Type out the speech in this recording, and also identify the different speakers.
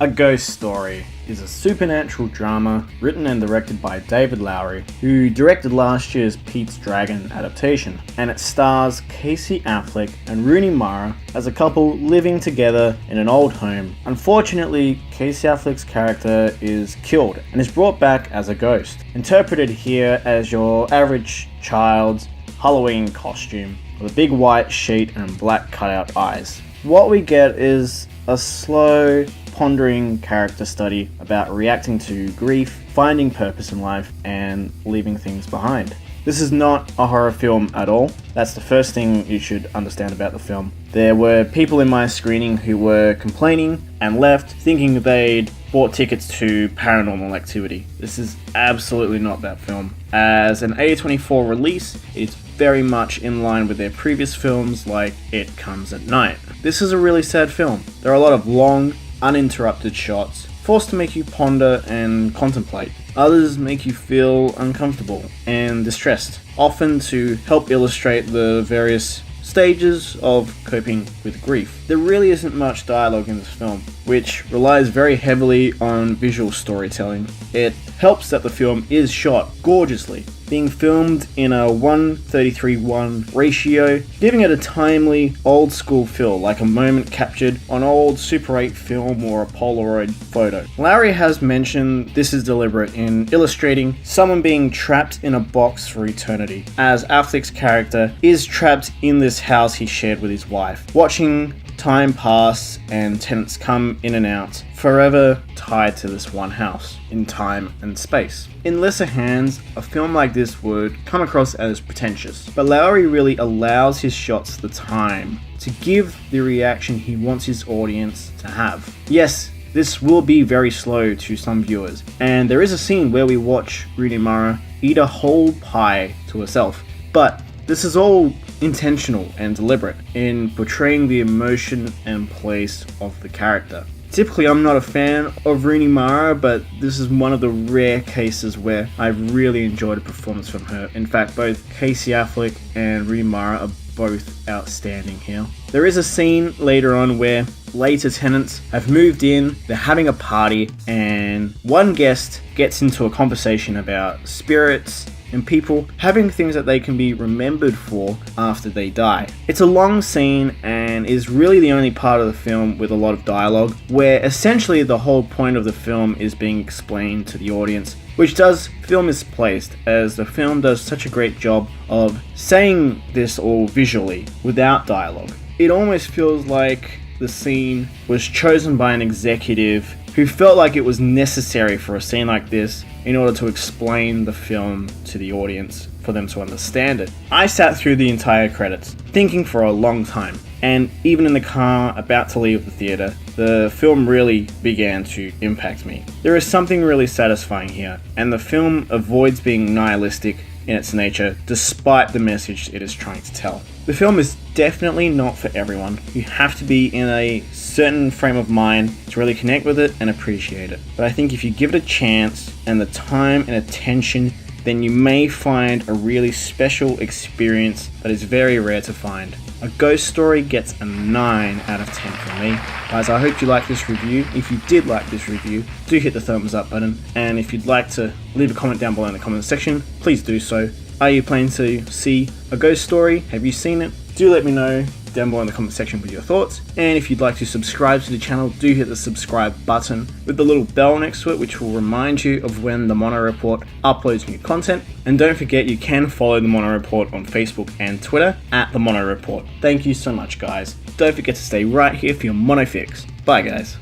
Speaker 1: A Ghost Story is a supernatural drama written and directed by David Lowery, who directed last year's Pete's Dragon adaptation, and it stars Casey Affleck and Rooney Mara as a couple living together in an old home. Unfortunately, Casey Affleck's character is killed and is brought back as a ghost, interpreted here as your average child's Halloween costume, with a big white sheet and black cutout eyes. What we get is a slow, pondering character study about reacting to grief, finding purpose in life, and leaving things behind. This is not a horror film at all. That's the first thing you should understand about the film. There were people in my screening who were complaining and left thinking they'd bought tickets to Paranormal Activity. This is absolutely not that film. As an A24 release, it's very much in line with their previous films like It Comes at Night. This is a really sad film. There are a lot of long, uninterrupted shots, forced to make you ponder and contemplate. Others make you feel uncomfortable and distressed, often to help illustrate the various stages of coping with grief. There really isn't much dialogue in this film, which relies very heavily on visual storytelling. It helps that the film is shot gorgeously, being filmed in a 1:33:1 ratio, giving it a timely, old school feel, like a moment captured on old Super 8 film or a Polaroid photo. Lowery has mentioned this is deliberate in illustrating someone being trapped in a box for eternity, as Affleck's character is trapped in this house he shared with his wife, watching time pass and tenants come in and out, forever tied to this one house in time and space. In lesser hands, a film like this would come across as pretentious, but Lowery really allows his shots the time to give the reaction he wants his audience to have. Yes, this will be very slow to some viewers, and there is a scene where we watch Rooney Mara eat a whole pie to herself, but this is all intentional and deliberate in portraying the emotion and place of the character. Typically, I'm not a fan of Rooney Mara, but this is one of the rare cases where I really enjoyed a performance from her. In fact, both Casey Affleck and Rooney Mara are both outstanding here. There is a scene later on where later tenants have moved in, they're having a party, and one guest gets into a conversation about spirits and people having things that they can be remembered for after they die. It's a long scene and is really the only part of the film with a lot of dialogue, where essentially the whole point of the film is being explained to the audience, which does feel misplaced, as the film does such a great job of saying this all visually without dialogue. It almost feels like the scene was chosen by an executive who felt like it was necessary for a scene like this in order to explain the film to the audience for them to understand it. I sat through the entire credits, thinking for a long time, and even in the car about to leave the theater, the film really began to impact me. There is something really satisfying here, and the film avoids being nihilistic in its nature, despite the message it is trying to tell. The film is definitely not for everyone. You have to be in a certain frame of mind to really connect with it and appreciate it. But I think if you give it a chance and the time and attention, then you may find a really special experience that is very rare to find. A Ghost Story gets a 9 out of 10 from me. Guys, I hope you liked this review. If you did like this review, do hit the thumbs up button. And if you'd like to leave a comment down below in the comment section, please do so. Are you planning to see A Ghost Story? Have you seen it? Do let me know down below in the comment section with your thoughts. And if you'd like to subscribe to the channel, do hit the subscribe button with the little bell next to it, which will remind you of when the Mono Report uploads new content. And don't forget, you can follow the Mono Report on Facebook and Twitter at the Mono Report. Thank you so much, guys. Don't forget to stay right here for your Mono Fix. Bye, guys.